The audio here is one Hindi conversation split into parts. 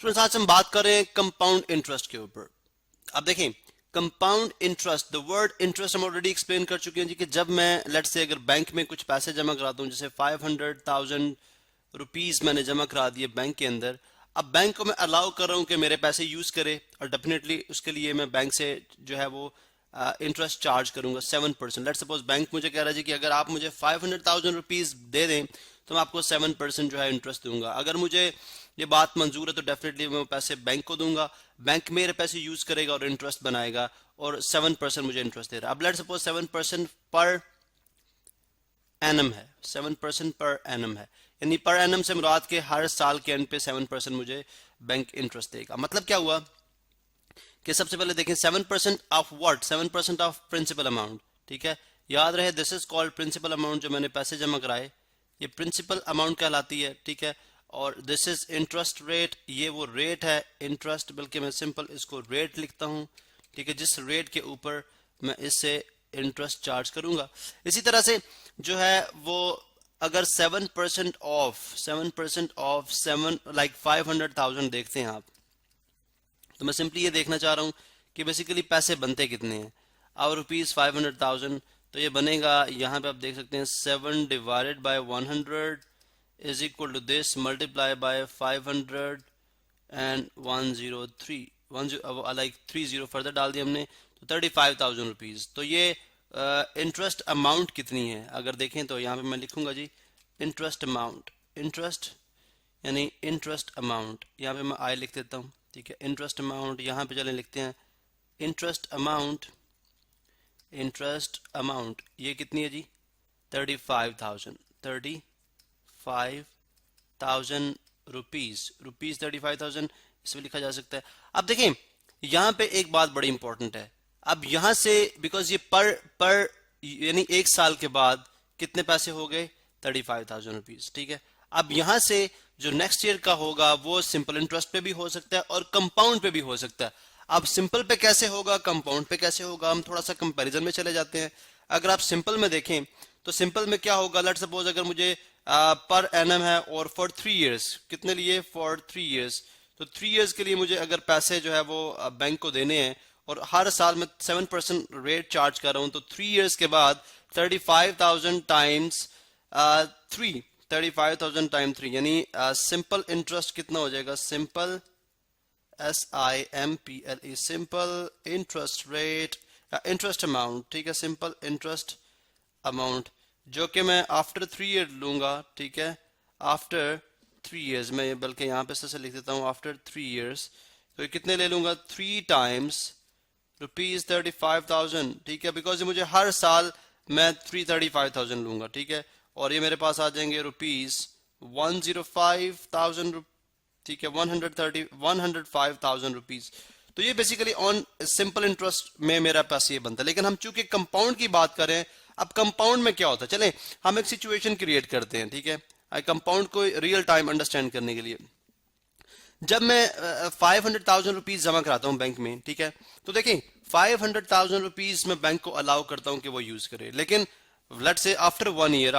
स्टूडेंट्स आज हम बात कर रहे हैं कंपाउंड इंटरेस्ट के ऊपर। अब देखें compound interest, the word interest हम ऑलरेडी एक्सप्लेन कर चुके हैं जी कि जब मैं लेट्स से अगर बैंक में कुछ पैसे जमा कराता हूं, जैसे 500,000 रुपीज मैंने जमा करा दिए बैंक के अंदर। अब बैंक को मैं अलाउ कर रहा हूं कि मेरे पैसे यूज करे और डेफिनेटली उसके लिए मैं बैंक से जो है वो इंटरेस्ट चार्ज करूंगा 7%। लेट्स सपोज बैंक मुझे कह रहा है जी कि अगर आप मुझे 500,000 रुपीज दे दें तो मैं आपको 7% जो है इंटरेस्ट दूंगा। अगर मुझे ये बात मंजूर है तो डेफिनेटली मैं पैसे बैंक को दूंगा, बैंक मेरे पैसे यूज करेगा और इंटरेस्ट बनाएगा और 7% मुझे इंटरेस्ट दे रहा है। अब लेट्स सपोज 7% पर एनम है, 7% पर एनम है, यानी पर एनम से मुराद के हर साल के एंड पे 7% मुझे बैंक इंटरेस्ट देगा। मतलब क्या हुआ कि सबसे पहले देखें 7% of what, 7% of principal amount. ठीक है, याद रहे this is called principal amount. जो मैंने पैसे जमा कराए ये प्रिंसिपल अमाउंट कहलाती है। ठीक है, और दिस इज इंटरेस्ट रेट, ये वो रेट है इंटरेस्ट, बल्कि मैं सिंपल इसको रेट लिखता हूं। ठीक है, जिस रेट के ऊपर मैं इससे इंटरेस्ट चार्ज करूंगा। इसी तरह से जो है वो अगर 7% ऑफ 7 लाइक 500,000 देखते हैं आप, तो मैं सिंपली ये देखना चाह रहा हूं कि बेसिकली पैसे बनते कितने हैं। और रुपीज 500,000 तो ये बनेगा, यहाँ पे आप देख सकते हैं 7 divided by 100 is equal to this multiply by 500 and 103 like 30 further डाल दिया हमने तो 35,000 रुपीज। तो ये इंटरेस्ट अमाउंट कितनी है अगर देखें तो यहाँ पे मैं लिखूंगा जी इंटरेस्ट अमाउंट, इंटरेस्ट यानी इंटरेस्ट अमाउंट, यहाँ पे मैं आई लिख देता हूँ। ठीक है, इंटरेस्ट अमाउंट, यहाँ पे चले लिखते हैं इंटरेस्ट अमाउंट, इंटरेस्ट अमाउंट ये कितनी है जी 35,000 रुपीज, रुपीज 35,000 इसमें लिखा जा सकता है। अब देखें यहाँ पे एक बात बड़ी इंपॉर्टेंट है। अब यहां से बिकॉज ये पर यानी एक साल के बाद कितने पैसे हो गए 35,000 रुपीज। ठीक है, अब यहां से जो नेक्स्ट ईयर का होगा वो सिंपल इंटरेस्ट पे भी हो सकता है और कंपाउंड पे भी हो सकता है। अब सिंपल पे कैसे होगा, कंपाउंड पे कैसे होगा, हम थोड़ा सा कंपैरिजन में चले जाते हैं। अगर आप सिंपल में देखें तो सिंपल में क्या होगा, लेट्स सपोज अगर मुझे पर एनम है और फॉर 3 इयर्स, कितने लिए फॉर 3 इयर्स, तो 3 इयर्स के लिए मुझे अगर पैसे जो है वो बैंक को देने हैं और हर साल मैं 7% रेट चार्ज कर रहा हूं, तो 3 इयर्स के बाद 35,000 टाइम्स 3, 35,000 टाइम 3 यानी सिंपल इंटरेस्ट कितना हो जाएगा, simple SIMPLE, simple interest rate, interest amount. ठीक है, सिंपल इंटरेस्ट अमाउंट जो कि मैं आफ्टर 3 ईयर लूंगा। ठीक है, आफ्टर 3 इयर्स, मैं बल्कि यहाँ पे से लिख देता हूँ आफ्टर 3 इयर्स, तो कितने ले लूंगा 3 टाइम्स रुपीज 35,000। ठीक है, बिकॉज मुझे हर साल मैं 335,000 लूंगा। ठीक है, और ये मेरे पास आ जाएंगे रुपीज 105,000। ठीक है, 105,000 रुपीज। तो ये बेसिकली ऑन सिंपल इंटरेस्ट में मेरा पास ये बनता है। लेकिन हम चूंकि कंपाउंड की बात करें, अब कंपाउंड में क्या होता है, चलें हम एक सिचुएशन क्रिएट करते हैं। ठीक है, कंपाउंड को रियल टाइम अंडरस्टैंड करने के लिए जब मैं 500,000 रुपीज जमा कराता हूं बैंक में, ठीक है, तो देखें 500,000 रुपीज मैं बैंक को अलाउ करता हूं कि वो यूज करे। लेकिन लेट्स से आफ्टर 1 ईयर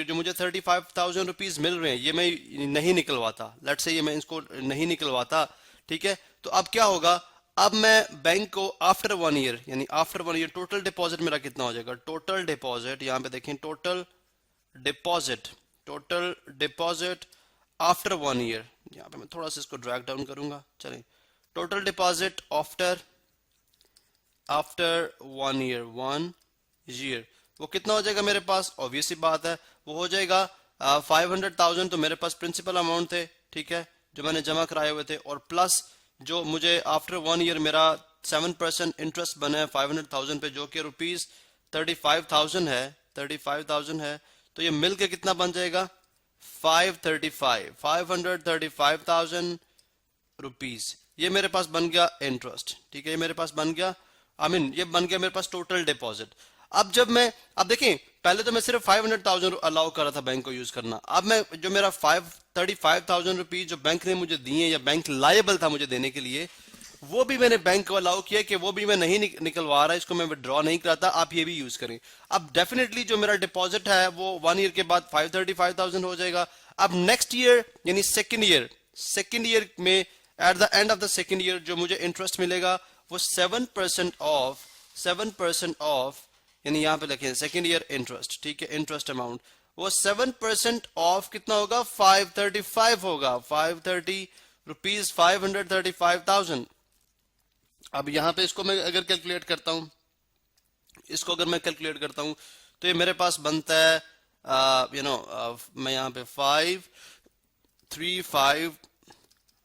जो मुझे 35,000 रुपीज मिल रहे हैं ये मैं नहीं निकलवाता, लेट्स से ये मैं इसको नहीं निकलवाता। ठीक है, तो अब क्या होगा, अब मैं बैंक को आफ्टर 1 ईयर यानी आफ्टर 1 ईयर टोटल डिपॉजिट मेरा कितना हो जाएगा, टोटल डिपॉजिट, यहां पे देखें टोटल डिपॉजिट आफ्टर 1 ईयर, यहाँ पे मैं थोड़ा सा इसको ड्रैग डाउन करूंगा। चलें, टोटल डिपॉजिट आफ्टर 1 ईयर वो कितना हो जाएगा मेरे पास, ऑब्वियस सी बात है वो हो जाएगा 500,000 तो मेरे पास प्रिंसिपल अमाउंट थे। ठीक है, जो मैंने जमा कराए हुए थे, और प्लस जो मुझे आफ्टर 1 ईयर मेरा 7% इंटरेस्ट बना है 500,000 पे, जो कि रुपीज 35,000 है। तो ये मिलके कितना बन जाएगा 535,000 रुपीज। ये मेरे पास बन गया इंटरेस्ट। ठीक है, ये मेरे पास बन गया ये बन गया मेरे पास टोटल डिपॉजिट। अब देखें पहले तो मैं सिर्फ 500,000 अलाउ कर रहा था बैंक को यूज करना। अब मैं जो मेरा 35,000 रुपीज जो बैंक ने मुझे दिए या बैंक लायबल था मुझे देने के लिए, वो भी मैंने बैंक को अलाउ किया कि वो भी मैं नहीं निकलवा रहा, इसको मैं विड्रॉ नहीं कराता, आप ये भी यूज करें। अब डेफिनेटली जो मेरा डिपॉजिट है वो 1 ईयर के बाद 535,000 हो जाएगा। अब नेक्स्ट ईयर यानी सेकेंड ईयर में at the end of the second year जो मुझे इंटरेस्ट मिलेगा वो 7% ऑफ यानी यहाँ पे लिखे सेकेंड ईयर इंटरेस्ट, ठीक है, इंटरेस्ट अमाउंट वो 7% ऑफ कितना होगा 535 होगा, 530 रुपीज 535,000। अब यहाँ पे इसको मैं अगर कैलकुलेट करता हूँ, इसको अगर मैं कैलकुलेट करता हूँ तो ये मेरे पास बनता है मैं यहाँ पे 535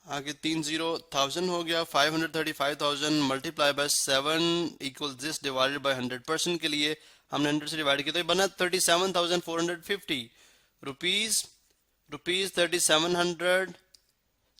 आगे 30,000 हो गया, 535,000 multiply by 7 equal this divided by 100% के लिए हमने 100 से डिवाइड किया तो ये बना 37,450 रुपीज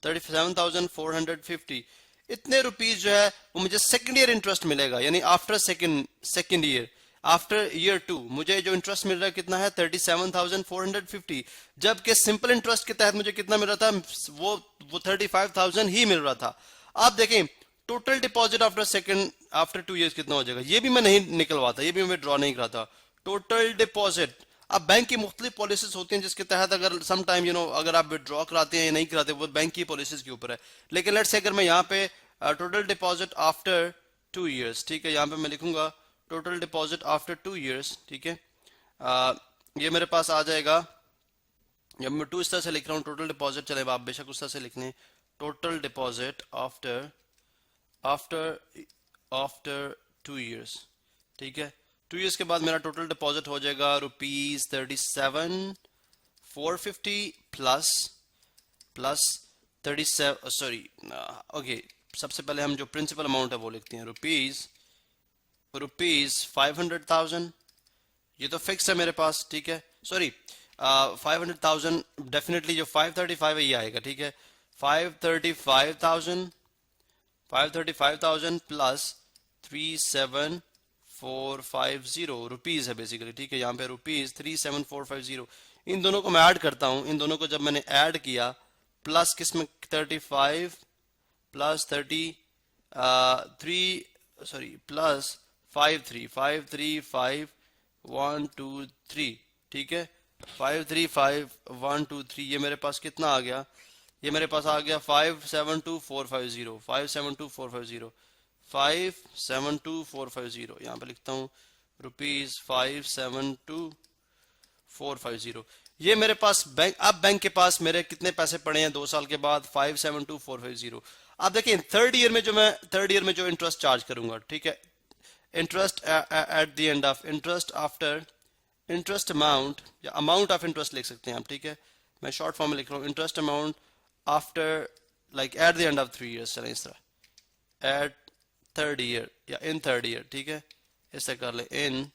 37,450 इतने रुपीज जो है वो मुझे सेकंड ईयर इंटरेस्ट मिलेगा, यानी after second year, after year 2 मुझे जो इंटरेस्ट मिल रहा है कितना है 37,450, जबकि सिंपल इंटरेस्ट के तहत मुझे कितना मिल रहा था वो 35,000 ही मिल रहा था। आप देखें टोटल डिपॉजिट आफ्टर 2 इयर्स कितना हो जाएगा, ये भी मैं नहीं निकलवाता, ये भी मैं ड्रॉ नहीं कराता। टोटल डिपॉजिट, अब बैंक की मुख्तलिफ पॉलिसीज होती हैं जिसके तहत अगर सम टाइम अगर आप विड्रॉ कराते हैं या नहीं कराते वो बैंक की पॉलिसीज के ऊपर है, लेकिन लेट्स से अगर मैं यहाँ पे टोटल डिपॉजिट आफ्टर 2 इयर्स, ठीक है, यहाँ पे मैं लिखूंगा टोटल डिपॉजिट आफ्टर 2 इयर्स, ठीक है, ये मेरे पास आ जाएगा, जब मैं 2 इस तरह से लिख रहा हूँ टोटल डिपॉजिट, चले आप बेशक उस तरह से लिख लें, टोटल डिपॉजिट आफ्टर 2 इयर्स, ठीक है, 2 इयर्स के बाद मेरा टोटल डिपॉजिट हो जाएगा रुपीज 37,450 प्लस 37 सॉरी ओके, सबसे पहले हम जो प्रिंसिपल अमाउंट है वो लिखते हैं रुपीज 500,000, ये तो फिक्स है मेरे पास, ठीक है, सॉरी 500,000 डेफिनेटली जो 535 है ये आएगा, ठीक है, 535,000 प्लस 37,450 रुपीज है बेसिकली, ठीक है, यहाँ पे रुपीज 37,450, इन दोनों को मैं ऐड करता हूं, इन दोनों को जब मैंने ऐड किया प्लस किसमें 35 प्लस 33 सॉरी प्लस 535,123, ठीक है, 535,123 ये मेरे पास कितना आ गया, ये मेरे पास आ गया 572,450 यहाँ पे लिखता हूँ रुपीज 572,450, ये मेरे पास बैंक, अब बैंक के पास मेरे कितने पैसे पड़े हैं 2 साल के बाद 572,450। आप देखिए थर्ड ईयर में जो इंटरेस्ट चार्ज करूंगा, ठीक है, interest at the end of interest after interest amount या अमाउंट ऑफ इंटरेस्ट लिख सकते हैं आप, ठीक है, मैं शॉर्ट फॉर्म में लिख रहा हूँ interest amount after like at the end of 3 years, चलें इस तरह एट थर्ड ईयर या इन थर्ड ईयर, ठीक है, इसे कर ले इन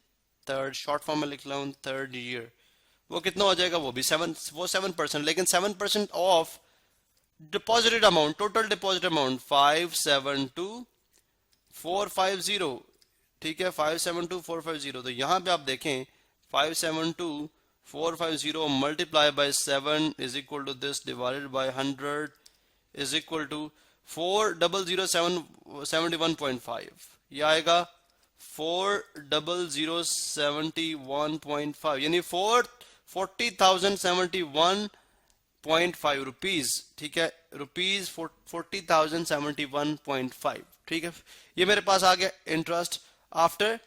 थर्ड, शॉर्ट फॉर्म में लिख रहा हूँ थर्ड ईयर, वो कितना हो जाएगा वो भी 7%, लेकिन 7% of deposited amount, total deposit amount 572,450, ठीक है, 572,450, तो यहां पे आप देखें 572,450 multiply by 7 is equal to this divided by 100 is equal to 40071.5, ये आएगा 40071.5 यानी 40,071.5 रुपीज, ठीक है, रुपीज 40,071.5, ठीक है, ये मेरे पास आ गया इंटरेस्ट आफ्टर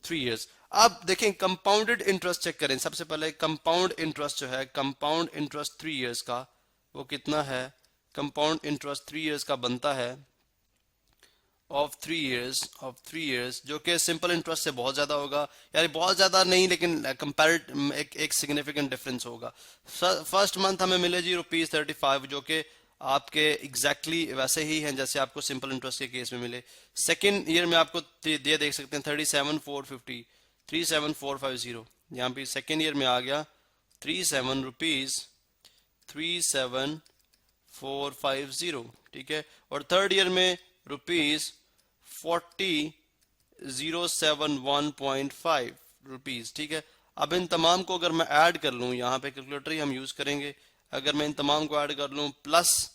3 इयर्स। अब देखें कंपाउंडेड इंटरेस्ट चेक करें, सबसे पहले कंपाउंड इंटरेस्ट जो है, कंपाउंड इंटरेस्ट 3 इयर्स का वो कितना है, कंपाउंड इंटरेस्ट 3 इयर्स का बनता है ऑफ 3 इयर्स जो कि सिंपल इंटरेस्ट से बहुत ज्यादा होगा, यानी बहुत ज्यादा नहीं लेकिन कंपैरेटिव एक सिग्निफिकेंट डिफरेंस होगा। फर्स्ट मंथ हमें मिले जी रुपीज 35 जो कि आपके एग्जैक्टली वैसे ही हैं जैसे आपको सिंपल इंटरेस्ट के केस में मिले। सेकेंड ईयर में आपको ये देख सकते हैं 37,450 37,450, यहाँ पे सेकेंड ईयर में आ गया 37 रुपीज 37,450, ठीक है, और थर्ड ईयर में रुपीज 40,071.5 रुपीज, ठीक है। अब इन तमाम को अगर मैं ऐड कर लूं, यहाँ पे कैलकुलेटर ही हम यूज करेंगे, अगर मैं इन तमाम को ऐड कर लूं प्लस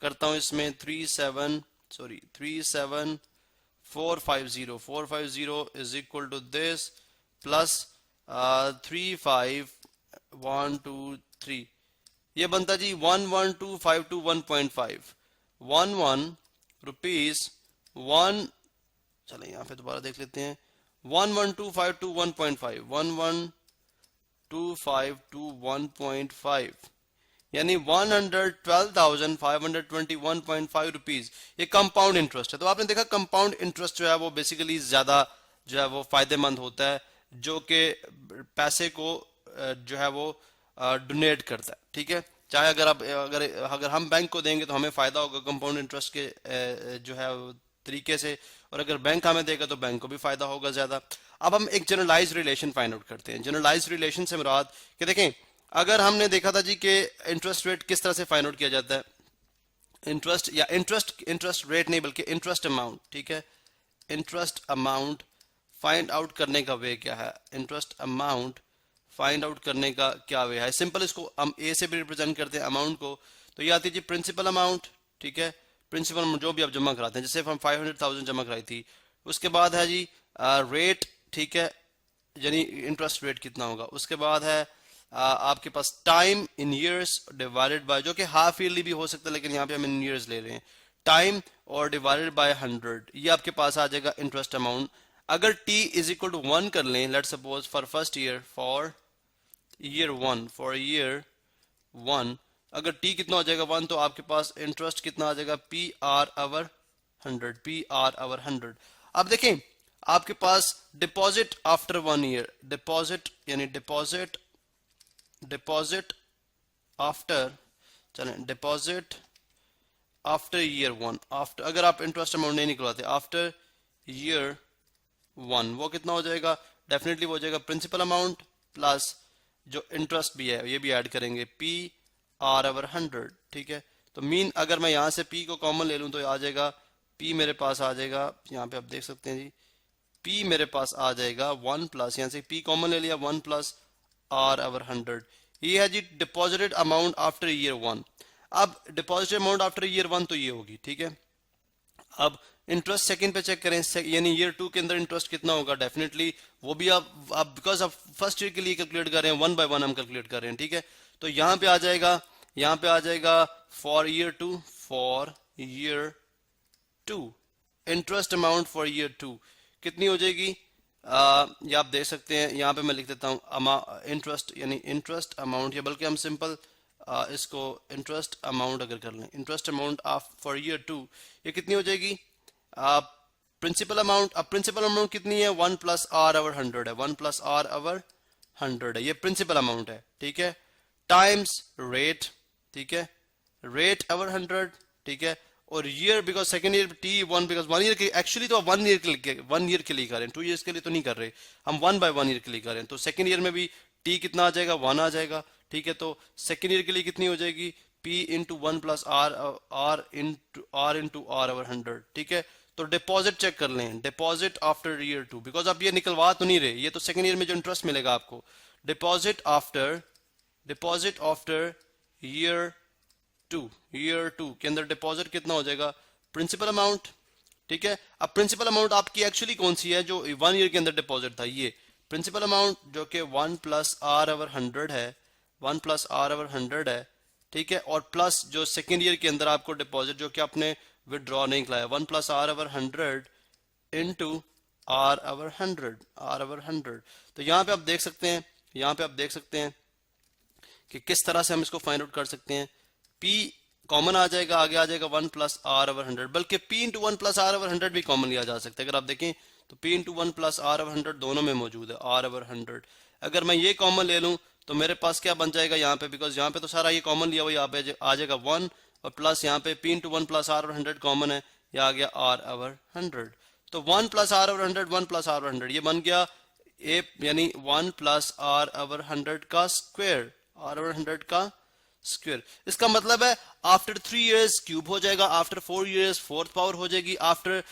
करता हूं इसमें 37,450 is equal to this plus 35,123, ये बनता जी 112,521.5 रुपीज 1, चले यहाँ पे दोबारा देख लेते हैं, 1125 to 1.5, 1125 to 1.5, यानी 112,521.5 रुपीज, ये कंपाउंड इंटरेस्ट है। तो आपने देखा कंपाउंड इंटरेस्ट जो है वो बेसिकली ज्यादा जो है वो फायदेमंद होता है, जो कि पैसे को जो है वो डोनेट करता है, ठीक है। चाहे अगर हम बैंक को देंगे तो हमें फायदा होगा कंपाउंड इंटरेस्ट के जो है तरीके से, और अगर बैंक हमें देगा तो बैंक को भी फायदा होगा ज्यादा। अब हम एक जनरलाइज रिलेशन फाइंड आउट करते हैं। जनरलाइज रिलेशन से मुराद कि देखें, अगर हमने देखा था जी कि इंटरेस्ट रेट किस तरह से फाइंड आउट किया जाता है, इंटरेस्ट रेट नहीं बल्कि इंटरेस्ट अमाउंट, ठीक है। इंटरेस्ट अमाउंट फाइंड आउट करने का वे क्या है, इंटरेस्ट अमाउंट फाइंड आउट करने का क्या वे है। सिंपल, इसको हम ए से भी रिप्रेजेंट करते हैं अमाउंट को, तो ये आती है जी प्रिंसिपल अमाउंट, ठीक है। प्रिंसिपल अमाउंट जो भी आप जमा कराते हैं, जैसे हम 500,000 जमा कराई थी, उसके बाद है जी रेट, ठीक है, यानी इंटरेस्ट रेट कितना होगा। उसके बाद है आपके पास time in years divided by, जो कि हाफ ईयरली भी हो सकता है लेकिन यहाँ पे हम इन ईयर्स ले रहे हैं, टाइम और डिवाइडेड बाय 100, ये आपके पास आ जाएगा इंटरेस्ट अमाउंट। अगर t इज इक्वल टू 1 कर लें, let's suppose for first year, for year 1, अगर t कितना हो जाएगा 1, तो आपके पास इंटरेस्ट कितना आ जाएगा, PR/100। अब देखें आपके पास डिपॉजिट आफ्टर 1 ईयर, डिपॉजिट यानी डिपॉजिट आफ्टर, चलें डिपॉजिट आफ्टर ईयर 1, आफ्टर, अगर आप इंटरेस्ट अमाउंट नहीं निकलवाते आफ्टर ईयर 1, वो कितना हो जाएगा, डेफिनेटली वो हो जाएगा प्रिंसिपल अमाउंट प्लस जो इंटरेस्ट भी है ये भी ऐड करेंगे, PR/100, ठीक है। तो मीन अगर मैं यहां से P को कॉमन ले लूं तो आ जाएगा P, मेरे पास आ जाएगा, यहाँ पे आप देख सकते हैं जी, P मेरे पास आ जाएगा 1 प्लस, यहाँ से P कॉमन ले लिया, 1 प्लस R/100, ये है जी डिपॉजिटेड अमाउंट आफ्टर ईयर 1। अब डिपॉजिटेड अमाउंट आफ्टर ईयर 1 तो ये होगी, ठीक है। अब इंटरेस्ट सेकंड पे चेक करें, यानी ईयर 2 के अंदर इंटरेस्ट कितना होगा, डेफिनेटली वो भी आप बिकॉज आप फर्स्ट ईयर के लिए कैलकुलेट कर रहे हैं, 1 बाय 1 हम कैलकुलेट कर रहे हैं, ठीक है। तो यहाँ पे आ जाएगा for year 2, interest amount for year 2 कितनी हो जाएगी, ये आप देख सकते हैं, यहाँ पे मैं लिख देता हूँ इंटरेस्ट, यानी इंटरेस्ट अमाउंट, या बल्कि हम सिंपल इसको इंटरेस्ट अमाउंट अगर कर लें, इंटरेस्ट अमाउंट फॉर ईयर 2 ये कितनी हो जाएगी, प्रिंसिपल अमाउंट। अब प्रिंसिपल अमाउंट कितनी है, 1 प्लस R/100 है, 1 प्लस R/100 है, ये प्रिंसिपल अमाउंट है, ठीक है, टाइम्स रेट, ठीक है, रेट ओवर 100, ठीक है, और year because second year T1 because 1 year के, एक्चुअली तो 1 ईयर के लिए कर रहे हैं, 2 ईयर्स के लिए तो नहीं कर रहे, हम 1 बाय 1 ईयर के लिए कर रहे हैं। तो सेकंड ईयर में भी T कितना आ जाएगा, 1 आ जाएगा, ठीक है। तो सेकंड ईयर के लिए कितनी हो जाएगी, P into 1 plus R into R/100, ठीक है। तो डिपॉजिट चेक कर लें, डिपॉजिट आफ्टर ईयर 2, बिकॉज आप ये निकलवा तो नहीं रहे, ये तो सेकंड ईयर में जो इंटरेस्ट मिलेगा आपको, डिपॉजिट आफ्टर ईयर 2 के अंदर डिपॉजिट कितना हो जाएगा, प्रिंसिपल अमाउंट, ठीक है। अब प्रिंसिपल अमाउंट आपकी एक्चुअली कौन सी है, जो 1 ईयर के अंदर डिपॉजिट था, ये प्रिंसिपल अमाउंट जो कि 1 प्लस R/100 है, 1 प्लस R/100 है, ठीक है, और प्लस जो सेकेंड ईयर के अंदर आपको डिपॉजिट जो कि आपने विदड्रॉ नहीं कराया, 1 प्लस R/100 इंटू R/100। तो यहाँ पे आप देख सकते हैं कि किस तरह से हम इसको फाइंड आउट कर सकते हैं। P कॉमन आ जाएगा, आगे आ जाएगा 1 प्लस R/100, बल्कि P इंटू 1 प्लस R/100 भी कॉमन लिया जा सकता है। अगर आप देखें तो P इंटू 1 प्लस R/100 दोनों में मौजूद है, R/100। अगर मैं ये कॉमन ले लूं तो मेरे पास क्या बन जाएगा यहाँ पे, बिकॉज यहाँ पे तो सारा ये कॉमन लिया हुआ, यहाँ पे आ जाएगा 1 और प्लस यहाँ पे P into 1 plus R/100 common है, यह आ गया R/100। तो 1 प्लस R/100 1 प्लस R/100 ये बन गया ए, यानी 1 प्लस R/100 का स्क्वायर, R/100 का स्क्वायर। इसका मतलब है आफ्टर 3 इयर्स क्यूब हो जाएगा, आफ्टर 4 इयर्स 4th पावर हो जाएगी, आफ्टर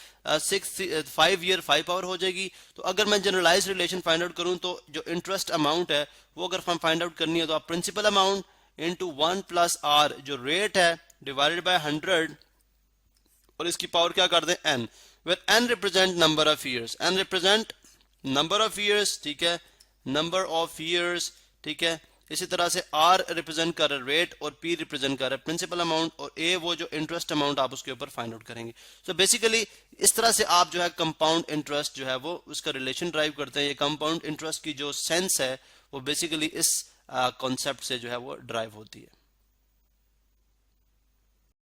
5 ईयर 5 पावर हो जाएगी। तो अगर मैं जनरलाइज रिलेशन फाइंड आउट करूं तो जो इंटरेस्ट अमाउंट है वो अगर हम फाइंड आउट करनी है तो आप principal amount into 1 plus R जो रेट है डिवाइडेड बाय 100 और इसकी पावर क्या कर दें n, where n represent number of years, n represent number of years, ठीक है, नंबर ऑफ ईयर्स, ठीक है। इसी तरह से आर रिप्रेजेंट कर रहा है रेट और पी रिप्रेजेंट कर रहा है प्रिंसिपल अमाउंट और ए वो जो इंटरेस्ट अमाउंट आप उसके ऊपर फाइंड आउट करेंगे। सो बेसिकली इस तरह से आप जो है कंपाउंड इंटरेस्ट जो है वो उसका रिलेशन ड्राइव करते हैं। ये कंपाउंड इंटरेस्ट की जो सेंस है वो बेसिकली इस कॉन्सेप्ट से जो है वो ड्राइव होती है।